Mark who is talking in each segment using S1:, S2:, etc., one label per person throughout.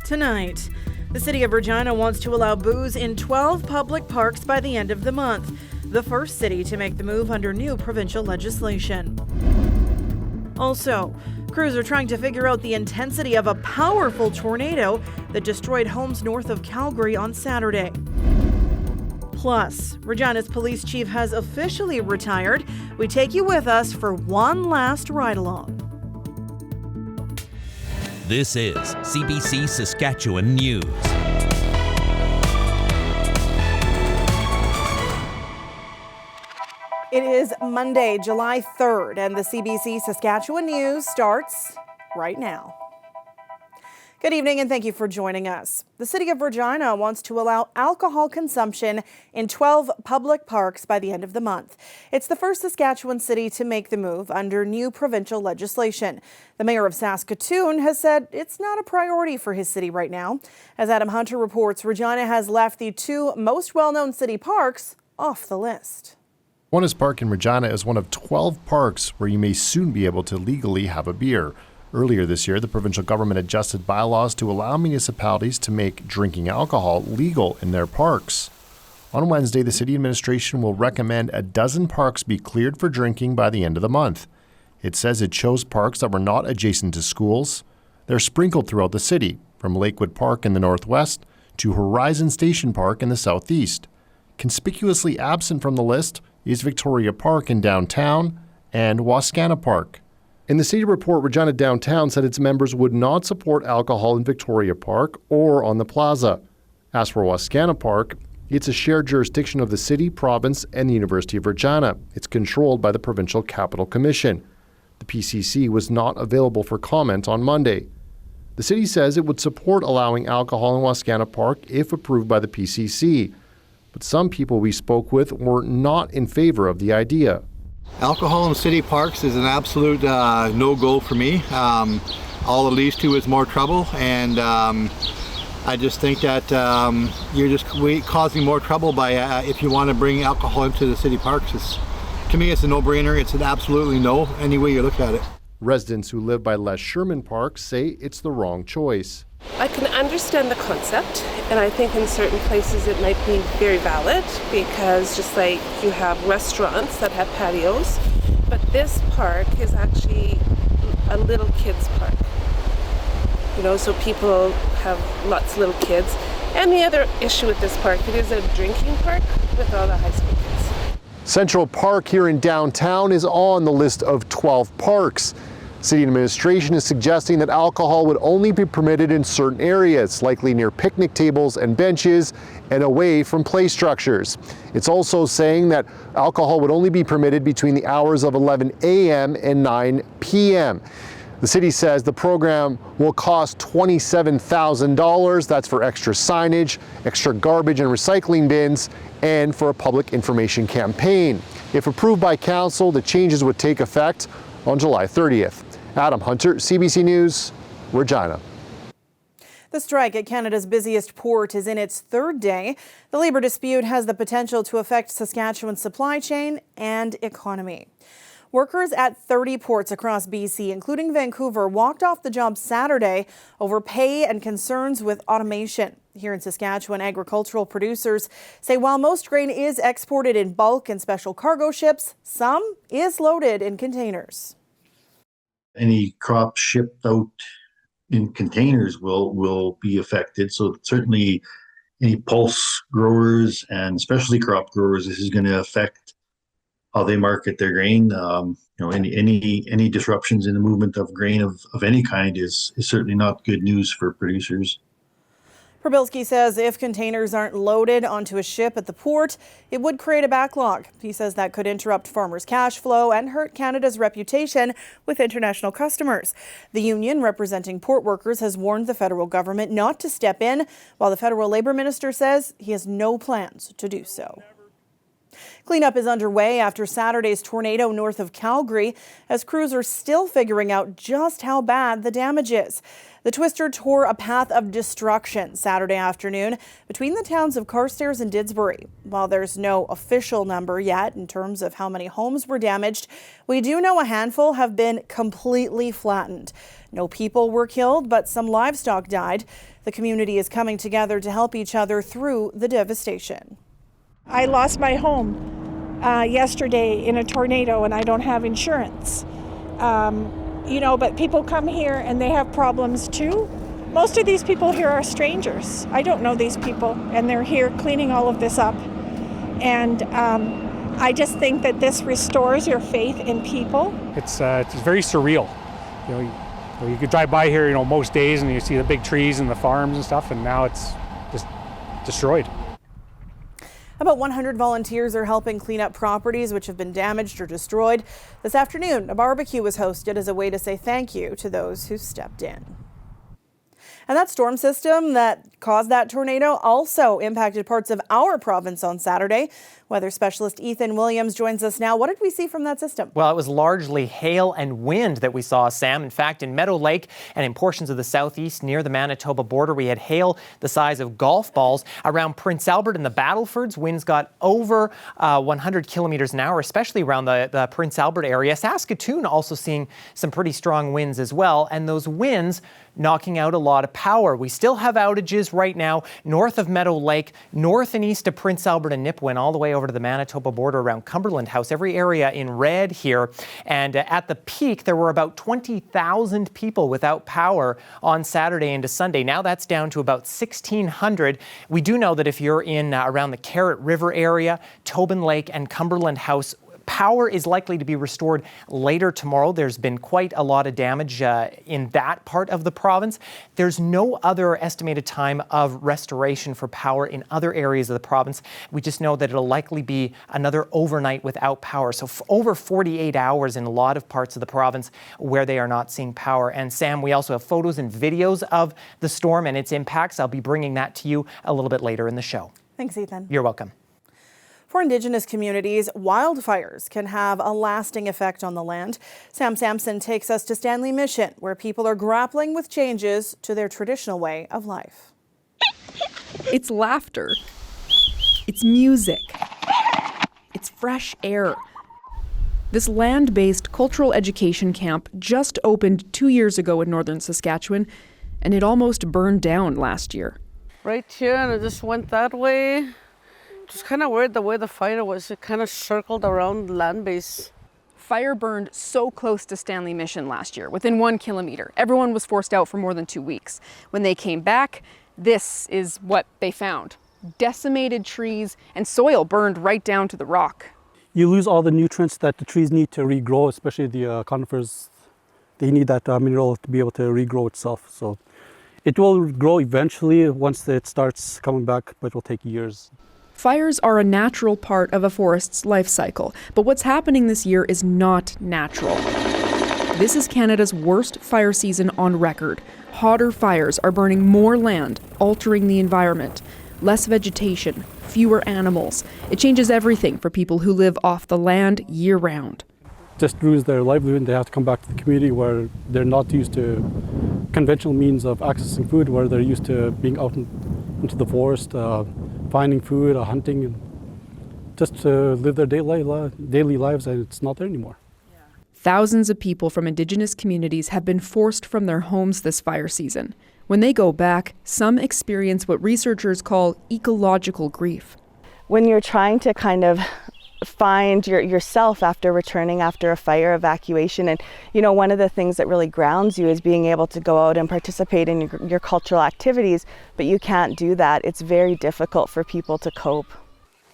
S1: Tonight, the city of Regina wants to allow booze in 12 public parks by the end of the month, the first city to make the move under new provincial legislation. Also, crews are trying to figure out the intensity of a powerful tornado that destroyed homes north of Calgary on Saturday. Plus, Regina's police chief has officially retired. We take you with us for one last ride-along.
S2: This is CBC Saskatchewan News.
S1: It is Monday, July 3rd, and the CBC Saskatchewan News starts right now. Good evening and thank you for joining us. The city of Regina wants to allow alcohol consumption in 12 public parks by the end of the month. It's the first Saskatchewan city to make the move under new provincial legislation. The mayor of Saskatoon has said it's not a priority for his city right now. As Adam Hunter reports, Regina has left the two most well-known city parks off the list.
S3: Kiwanis Park in Regina is one of 12 parks where you may soon be able to legally have a beer. Earlier this year, the provincial government adjusted bylaws to allow municipalities to make drinking alcohol legal in their parks. On Wednesday, the city administration will recommend a dozen parks be cleared for drinking by the end of the month. It says it chose parks that were not adjacent to schools. They're sprinkled throughout the city, from Lakewood Park in the northwest to Horizon Station Park in the southeast. Conspicuously absent from the list is Victoria Park in downtown and Wascana Park. In the city report, Regina Downtown said its members would not support alcohol in Victoria Park or on the plaza. As for Wascana Park, it's a shared jurisdiction of the city, province, and the University of Regina. It's controlled by the Provincial Capital Commission. The PCC was not available for comment on Monday. The city says it would support allowing alcohol in Wascana Park if approved by the PCC. But some people we spoke with were not in favor of the idea.
S4: Alcohol in city parks is an absolute no-go for me. All it leads to is more trouble, and I just think that you're just causing more trouble by if you want to bring alcohol into the city parks. To me, it's a no-brainer. It's an absolutely no, any way you look at it.
S3: Residents who live by Les Sherman Park say it's the wrong choice.
S5: I can understand the concept, and I think in certain places it might be very valid, because just like you have restaurants that have patios, but this park is actually a little kids park. You know, so people have lots of little kids. And the other issue with this park, it is a drinking park with all the high school kids.
S3: Central Park here in downtown is on the list of 12 parks. City administration is suggesting that alcohol would only be permitted in certain areas, likely near picnic tables and benches and away from play structures. It's also saying that alcohol would only be permitted between the hours of 11 a.m. and 9 p.m. The city says the program will cost $27,000. That's for extra signage, extra garbage and recycling bins, and for a public information campaign. If approved by council, the changes would take effect on July 30th. Adam Hunter, CBC News, Regina.
S1: The strike at Canada's busiest port is in its third day. The labor dispute has the potential to affect Saskatchewan's supply chain and economy. Workers at 30 ports across BC, including Vancouver, walked off the job Saturday over pay and concerns with automation. Here in Saskatchewan, agricultural producers say while most grain is exported in bulk and special cargo ships, some is loaded in containers.
S6: Any crop shipped out in containers will be affected. So certainly any pulse growers and specialty crop growers, this is going to affect how they market their grain. Any disruptions in the movement of grain of any kind is certainly not good news for producers.
S1: Probilski says if containers aren't loaded onto a ship at the port, it would create a backlog. He says that could interrupt farmers' cash flow and hurt Canada's reputation with international customers. The union representing port workers has warned the federal government not to step in, while the federal labor minister says he has no plans to do so. Cleanup is underway after Saturday's tornado north of Calgary, as crews are still figuring out just how bad the damage is. The twister tore a path of destruction Saturday afternoon between the towns of Carstairs and Didsbury. While there's no official number yet in terms of how many homes were damaged, we do know a handful have been completely flattened. No people were killed, but some livestock died. The community is coming together to help each other through the devastation.
S7: I lost my home yesterday in a tornado, and I don't have insurance. But people come here and they have problems too. Most of these people here are strangers. I don't know these people, and they're here cleaning all of this up. And I just think that this restores your faith in people.
S8: It's very surreal. You could drive by here, most days, and you see the big trees and the farms and stuff, and now it's just destroyed.
S1: About 100 volunteers are helping clean up properties which have been damaged or destroyed. This afternoon, a barbecue was hosted as a way to say thank you to those who stepped in. And that storm system that caused that tornado also impacted parts of our province on Saturday. Weather specialist Ethan Williams joins us now. What did we see from that system?
S9: Well, it was largely hail and wind that we saw, Sam. In fact, in Meadow Lake and in portions of the southeast near the Manitoba border, we had hail the size of golf balls. Around Prince Albert and the Battlefords, winds got over 100 kilometers an hour, especially around the Prince Albert area. Saskatoon also seeing some pretty strong winds as well, and those winds knocking out a lot of power. We still have outages right now north of Meadow Lake, north and east of Prince Albert and Nipawin, all the way over to the Manitoba border around Cumberland House, every area in red here. And at the peak, there were about 20,000 people without power on Saturday into Sunday. Now that's down to about 1,600. We do know that if you're in around the Carrot River area, Tobin Lake and Cumberland House, power is likely to be restored later tomorrow. There's been quite a lot of damage in that part of the province. There's no other estimated time of restoration for power in other areas of the province. We just know that it'll likely be another overnight without power. So over 48 hours in a lot of parts of the province where they are not seeing power. And Sam, we also have photos and videos of the storm and its impacts. I'll be bringing that to you a little bit later in the show.
S1: Thanks, Ethan.
S9: You're welcome.
S1: For Indigenous communities, wildfires can have a lasting effect on the land. Sam Sampson takes us to Stanley Mission, where people are grappling with changes to their traditional way of life.
S10: It's laughter. It's music. It's fresh air. This land-based cultural education camp just opened 2 years ago in northern Saskatchewan, and it almost burned down last year.
S11: Right here, and it just went that way. Just kind of weird the way the fire was. It kind of circled around the land base.
S10: Fire burned so close to Stanley Mission last year, within 1 kilometer. Everyone was forced out for more than 2 weeks. When they came back, this is what they found. Decimated trees and soil burned right down to the rock.
S12: You lose all the nutrients that the trees need to regrow, especially the conifers. They need that mineral to be able to regrow itself. So it will grow eventually once it starts coming back, but it will take years.
S10: Fires are a natural part of a forest's life cycle, but what's happening this year is not natural. This is Canada's worst fire season on record. Hotter fires are burning more land, altering the environment. Less vegetation, fewer animals. It changes everything for people who live off the land year-round.
S12: Just ruins their livelihood, and they have to come back to the community where they're not used to conventional means of accessing food, where they're used to being out into the forest, finding food, hunting, and just to live their daily lives, and it's not there anymore.
S10: Thousands of people from Indigenous communities have been forced from their homes this fire season. When they go back, some experience what researchers call ecological grief.
S13: When you're trying to kind of find yourself after returning after a fire evacuation, and one of the things that really grounds you is being able to go out and participate in your cultural activities, but you can't do that. It's very difficult for people to cope.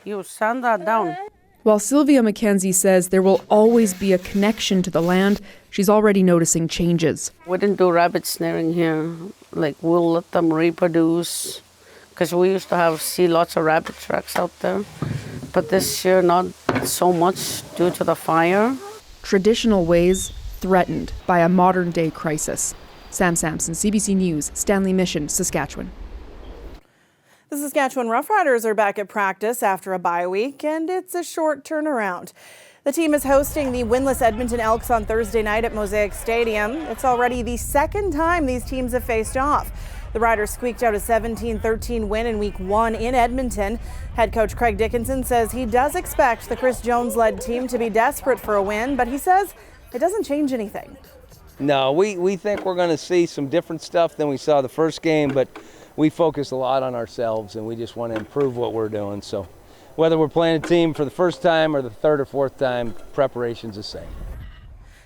S11: You sand that down.
S10: While Sylvia McKenzie says there will always be a connection to the land, she's already noticing changes.
S11: We didn't do rabbit snaring here. We'll let them reproduce, because we used to see lots of rabbit tracks out there. But this year, not so much due to the fire.
S10: Traditional ways threatened by a modern-day crisis. Sam Sampson, CBC News, Stanley Mission, Saskatchewan.
S1: The Saskatchewan Roughriders are back at practice after a bye week, and it's a short turnaround. The team is hosting the winless Edmonton Elks on Thursday night at Mosaic Stadium. It's already the second time these teams have faced off. The Riders squeaked out a 17-13 win in Week 1 in Edmonton. Head coach Craig Dickinson says he does expect the Chris Jones-led team to be desperate for a win, but he says it doesn't change anything.
S14: No, we think we're going to see some different stuff than we saw the first game, but we focus a lot on ourselves and we just want to improve what we're doing. So whether we're playing a team for the first time or the third or fourth time, preparation's the same.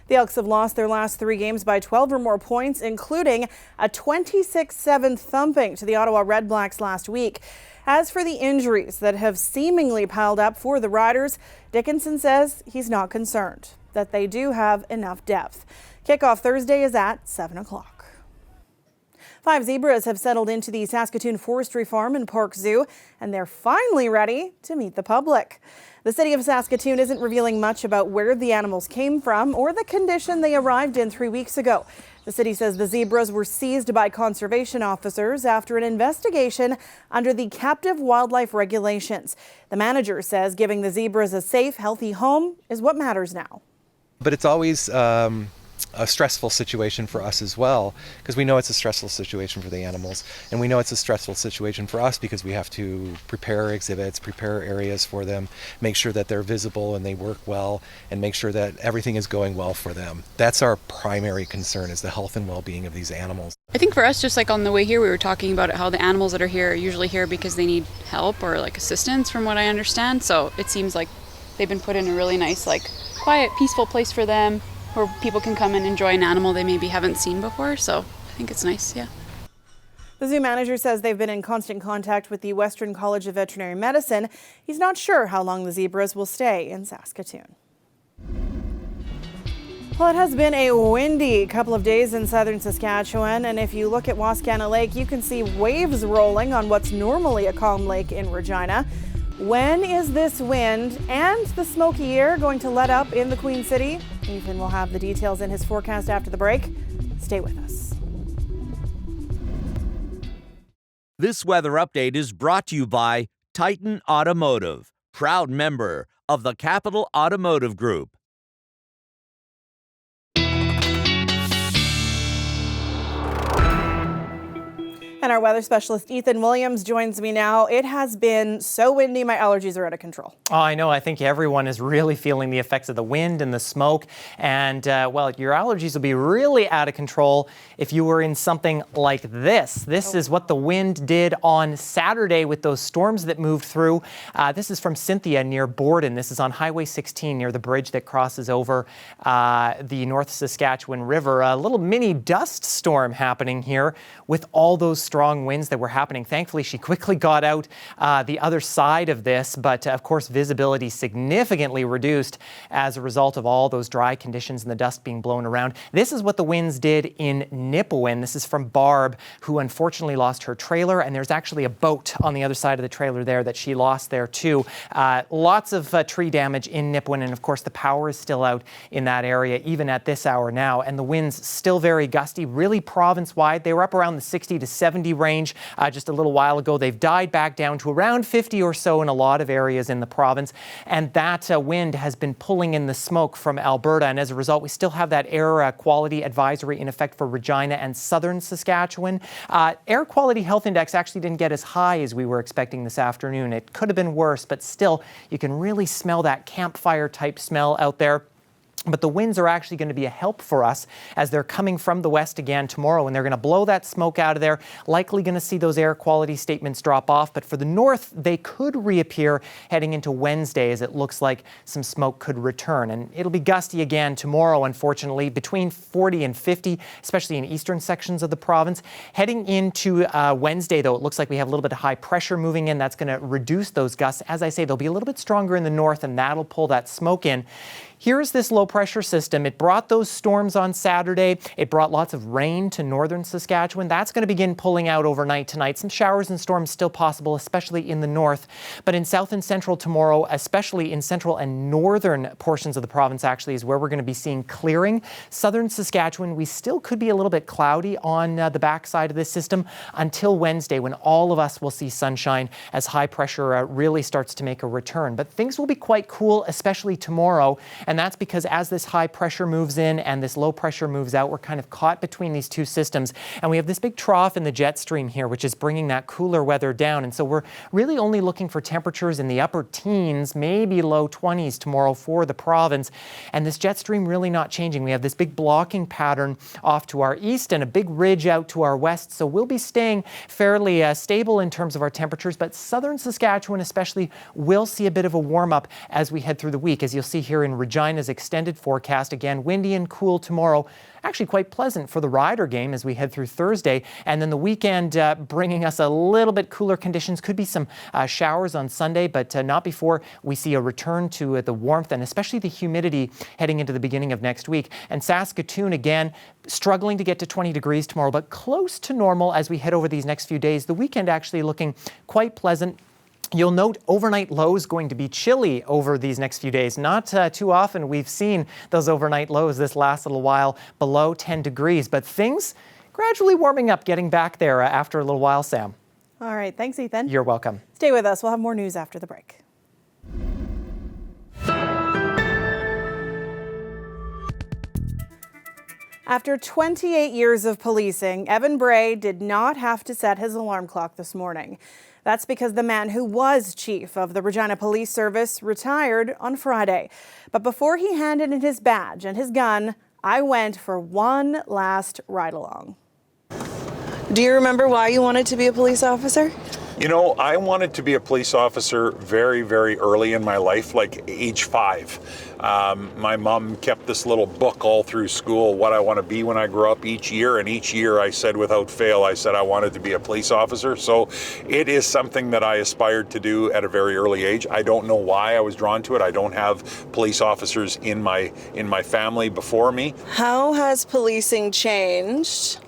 S1: The Elks have lost their last 3 games by 12 or more points, including a 26-7 thumping to the Ottawa Red Blacks last week. As for the injuries that have seemingly piled up for the Riders, Dickinson says he's not concerned, that they do have enough depth. Kickoff Thursday is at 7 o'clock. 5 zebras have settled into the Saskatoon Forestry Farm and Park Zoo, and they're finally ready to meet the public. The city of Saskatoon isn't revealing much about where the animals came from or the condition they arrived in 3 weeks ago. The city says the zebras were seized by conservation officers after an investigation under the captive wildlife regulations. The manager says giving the zebras a safe, healthy home is what matters now.
S15: But it's always a stressful situation for us as well, because we know it's a stressful situation for the animals, and we know it's a stressful situation for us because we have to prepare exhibits, prepare areas for them, make sure that they're visible and they work well, and make sure that everything is going well for them. That's our primary concern, is the health and well-being of these animals.
S16: I think for us, just like on the way here, we were talking about how the animals that are here are usually here because they need help or like assistance, from what I understand. So it seems like they've been put in a really nice, like quiet, peaceful place for them, where people can come and enjoy an animal they maybe haven't seen before. So I think it's nice, yeah.
S1: The zoo manager says they've been in constant contact with the Western College of Veterinary Medicine. He's not sure how long the zebras will stay in Saskatoon. Well, it has been a windy couple of days in southern Saskatchewan, and if you look at Wascana Lake, you can see waves rolling on what's normally a calm lake in Regina. When is this wind and the smoky air going to let up in the Queen City? Ethan will have the details in his forecast after the break. Stay with us.
S2: This weather update is brought to you by Titan Automotive, proud member of the Capital Automotive Group.
S1: And our weather specialist, Ethan Williams, joins me now. It has been so windy, my allergies are out of control.
S9: Oh, I know. I think everyone is really feeling the effects of the wind and the smoke. And, well, your allergies will be really out of control if you were in something like this. This is what the wind did on Saturday with those storms that moved through. This is from Cynthia near Borden. This is on Highway 16 near the bridge that crosses over the North Saskatchewan River. A little mini dust storm happening here with all those strong winds that were happening. Thankfully, she quickly got out the other side of this, but of course, visibility significantly reduced as a result of all those dry conditions and the dust being blown around. This is what the winds did in Nipawin. This is from Barb, who unfortunately lost her trailer, and there's actually a boat on the other side of the trailer there that she lost there too. Lots of tree damage in Nipawin, and of course, the power is still out in that area, even at this hour now, and the winds still very gusty, really province-wide. They were up around the 60 to 70 range just a little while ago. They've died back down to around 50 or so in a lot of areas in the province, and that wind has been pulling in the smoke from Alberta, and as a result we still have that air quality advisory in effect for Regina and southern Saskatchewan. Air quality health index actually didn't get as high as we were expecting this afternoon. It could have been worse, but still you can really smell that campfire type smell out there. But the winds are actually going to be a help for us as they're coming from the west again tomorrow, and they're going to blow that smoke out of there. Likely going to see those air quality statements drop off, but for the north, they could reappear heading into Wednesday as it looks like some smoke could return. And it'll be gusty again tomorrow, unfortunately, between 40 and 50, especially in eastern sections of the province. Heading into Wednesday, though, it looks like we have a little bit of high pressure moving in. That's going to reduce those gusts. As I say, they'll be a little bit stronger in the north, and that'll pull that smoke in. Here's this low pressure system. It brought those storms on Saturday. It brought lots of rain to northern Saskatchewan. That's going to begin pulling out overnight tonight. Some showers and storms still possible, especially in the north. But in south and central tomorrow, especially in central and northern portions of the province, actually, is where we're going to be seeing clearing. Southern Saskatchewan, we still could be a little bit cloudy on the backside of this system until Wednesday, when all of us will see sunshine as high pressure really starts to make a return. But things will be quite cool, especially tomorrow. And that's because as this high pressure moves in and this low pressure moves out, we're kind of caught between these two systems. And we have this big trough in the jet stream here, which is bringing that cooler weather down. And so we're really only looking for temperatures in the upper teens, maybe low 20s tomorrow for the province. And this jet stream really not changing. We have this big blocking pattern off to our east and a big ridge out to our west. So we'll be staying fairly stable in terms of our temperatures. But southern Saskatchewan especially will see a bit of a warm up as we head through the week. As you'll see here in Regina's extended forecast, again, windy and cool tomorrow. Actually quite pleasant for the Rider game as we head through Thursday. And then the weekend bringing us a little bit cooler conditions. Could be some showers on Sunday, but not before we see a return to the warmth and especially the humidity heading into the beginning of next week. And Saskatoon, again, struggling to get to 20 degrees tomorrow, but close to normal as we head over these next few days. The weekend actually looking quite pleasant. You'll note overnight lows going to be chilly over these next few days. Not too often we've seen those overnight lows this last little while below 10 degrees, but things gradually warming up, getting back there after a little while, Sam.
S1: All right. Thanks, Ethan.
S9: You're welcome.
S1: Stay with us. We'll have more news after the break. After 28 years of policing, Evan Bray did not have to set his alarm clock this morning. That's because the man who was chief of the Regina Police Service retired on Friday. But before he handed in his badge and his gun, I went for one last ride-along.
S17: Do you remember why you wanted to be a police officer?
S18: You know, I wanted to be a police officer very, very early in my life, like age 5. My mom kept this little book all through school, what I want to be when I grow up each year. And each year I said without fail, I said I wanted to be a police officer. So it is something that I aspired to do at a very early age. I don't know why I was drawn to it. I don't have police officers in my family before me.
S17: How has policing changed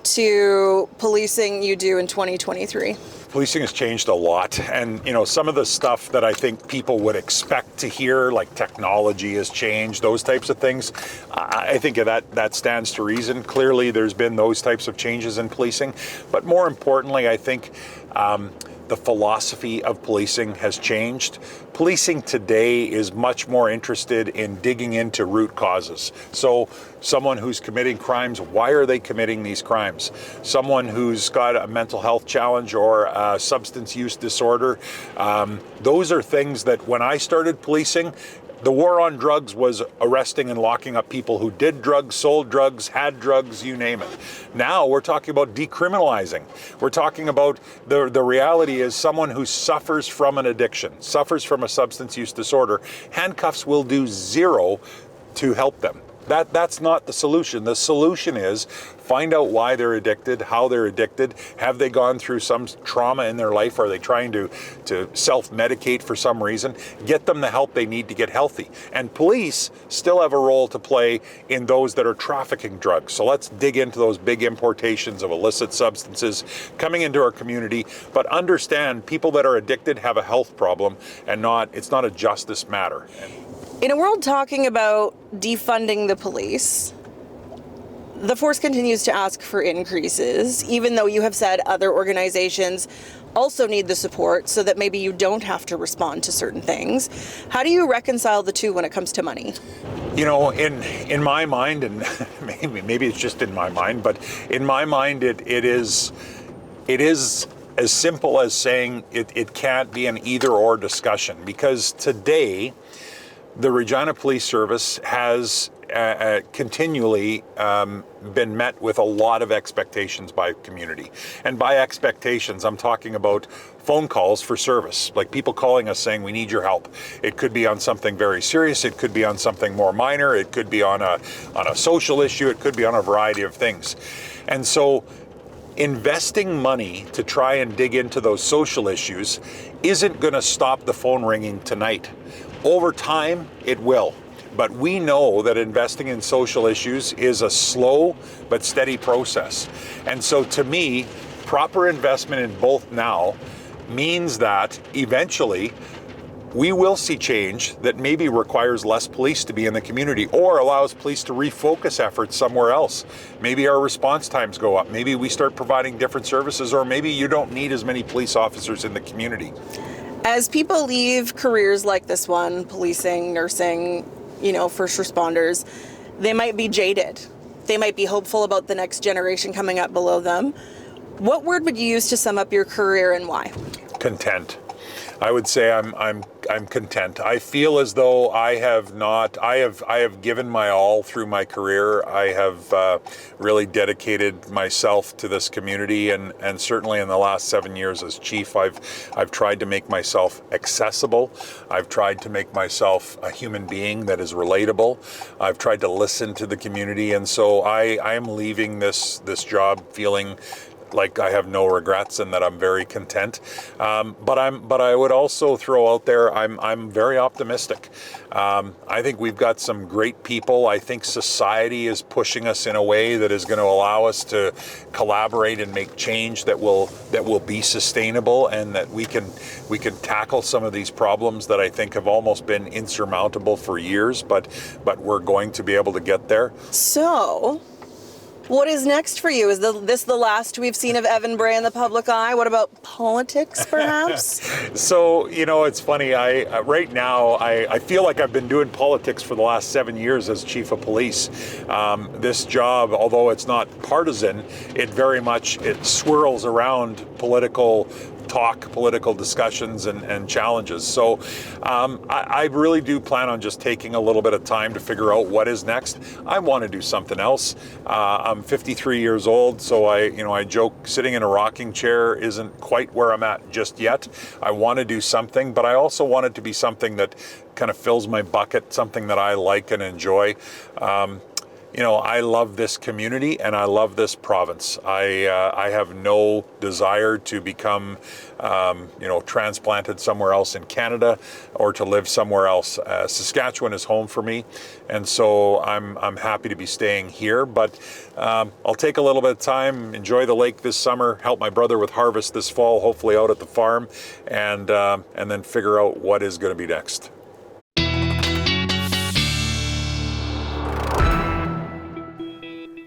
S17: to policing you do in 2023?
S18: Policing has changed a lot, and you know, some of the stuff that I think people would expect to hear, like technology has changed, those types of things, I think that stands to reason. Clearly there's been those types of changes in policing, but more importantly, I think the philosophy of policing has changed. Policing today is much more interested in digging into root causes. So someone who's committing crimes, why are they committing these crimes? Someone who's got a mental health challenge or a substance use disorder, those are things that when I started policing, the war on drugs was arresting and locking up people who did drugs, sold drugs, had drugs, you name it. Now we're talking about decriminalizing. We're talking about the reality is someone who suffers from an addiction, suffers from a substance use disorder, handcuffs will do zero to help them. That's not the solution. The solution is find out why they're addicted, how they're addicted. Have they gone through some trauma in their life? Are they trying to self-medicate for some reason? Get them the help they need to get healthy. And police still have a role to play in those that are trafficking drugs. So let's dig into those big importations of illicit substances coming into our community. But understand, people that are addicted have a health problem, and it's not a justice matter.
S17: In a world talking about defunding the police, the force continues to ask for increases, even though you have said other organizations also need the support so that maybe you don't have to respond to certain things. How do you reconcile the two when it comes to money?
S18: You know, in my mind, and maybe it's just in my mind, but in my mind it is as simple as saying it can't be an either-or discussion, because today the Regina Police Service has continually been met with a lot of expectations by community. And by expectations, I'm talking about phone calls for service, like people calling us saying, we need your help. It could be on something very serious. It could be on something more minor. It could be on a social issue. It could be on a variety of things. And so investing money to try and dig into those social issues isn't going to stop the phone ringing tonight. Over time, it will. But we know that investing in social issues is a slow but steady process. And so to me, proper investment in both now means that eventually we will see change that maybe requires less police to be in the community or allows police to refocus efforts somewhere else. Maybe our response times go up. Maybe we start providing different services, or maybe you don't need as many police officers in the community.
S17: As people leave careers like this one, policing, nursing, first responders, they might be jaded. They might be hopeful about the next generation coming up below them. What word would you use to sum up your career and why?
S18: Content. I would say I'm content. I feel as though I have given my all through my career. I have really dedicated myself to this community, and certainly in the last 7 years as chief, I've tried to make myself accessible. I've tried to make myself a human being that is relatable. I've tried to listen to the community, and so I am leaving this job feeling like I have no regrets and that I'm very content. But I would also throw out there, I'm very optimistic. I think we've got some great people. I think society is pushing us in a way that is going to allow us to collaborate and make change that will be sustainable, and that we can tackle some of these problems that I think have almost been insurmountable for years, but we're going to be able to get there.
S17: So, what is next for you? Is this the last we've seen of Evan Bray in the public eye? What about politics, perhaps?
S18: So, it's funny. Right now, I feel like I've been doing politics for the last 7 years as chief of police. This job, although it's not partisan, it swirls around political talk, political discussions and challenges. So I really do plan on just taking a little bit of time to figure out what is next. I want to do something else. I'm 53 years old, so I joke sitting in a rocking chair isn't quite where I'm at just yet. I want to do something, but I also want it to be something that kind of fills my bucket, something that I like and enjoy. I love this community and I love this province. I have no desire to become, transplanted somewhere else in Canada or to live somewhere else. Saskatchewan is home for me, and so I'm happy to be staying here. But I'll take a little bit of time, enjoy the lake this summer, help my brother with harvest this fall, hopefully out at the farm, and then figure out what is going to be next.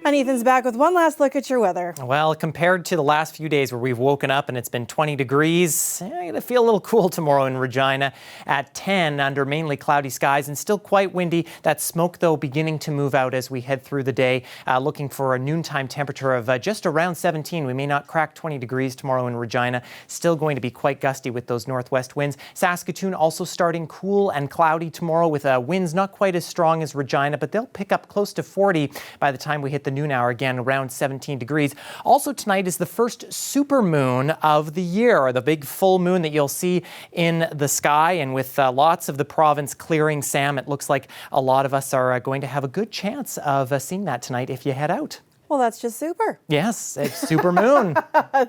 S1: And Ethan's back with one last look at your weather.
S9: Well, compared to the last few days where we've woken up and it's been 20 degrees, I'm going to feel a little cool tomorrow in Regina at 10 under mainly cloudy skies and still quite windy. That smoke, though, beginning to move out as we head through the day. Looking for a noontime temperature of just around 17. We may not crack 20 degrees tomorrow in Regina. Still going to be quite gusty with those northwest winds. Saskatoon also starting cool and cloudy tomorrow with winds not quite as strong as Regina, but they'll pick up close to 40 by the time we hit the noon hour, again around 17 degrees. Also tonight is the first supermoon of the year, or the big full moon that you'll see in the sky, and with lots of the province clearing, Sam, it looks like a lot of us are going to have a good chance of seeing that tonight if you head out.
S1: Well, that's just super.
S9: Yes, it's super moon.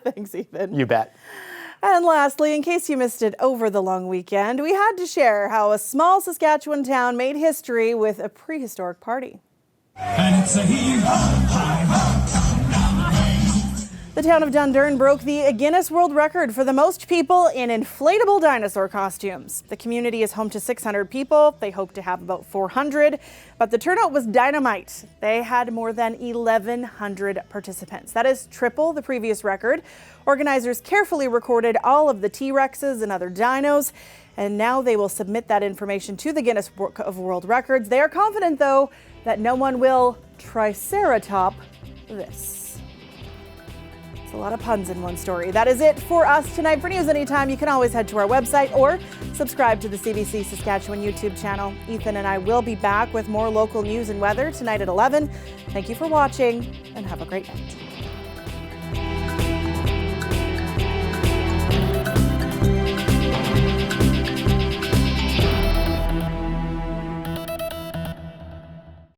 S1: Thanks, Ethan.
S9: You bet.
S1: And lastly, in case you missed it over the long weekend, we had to share how a small Saskatchewan town made history with a prehistoric party.
S19: And it's a
S1: The town of Dundurn broke the Guinness World Record for the most people in inflatable dinosaur costumes. The community is home to 600 people. They hope to have about 400, but the turnout was dynamite. They had more than 1,100 participants. That is triple the previous record. Organizers carefully recorded all of the T-Rexes and other dinos, and now they will submit that information to the Guinness Book of World Records. They are confident, though, that no one will triceratop this. It's a lot of puns in one story. That is it for us tonight. For news anytime, you can always head to our website or subscribe to the CBC Saskatchewan YouTube channel. Ethan and I will be back with more local news and weather tonight at 11. Thank you for watching and have a great night.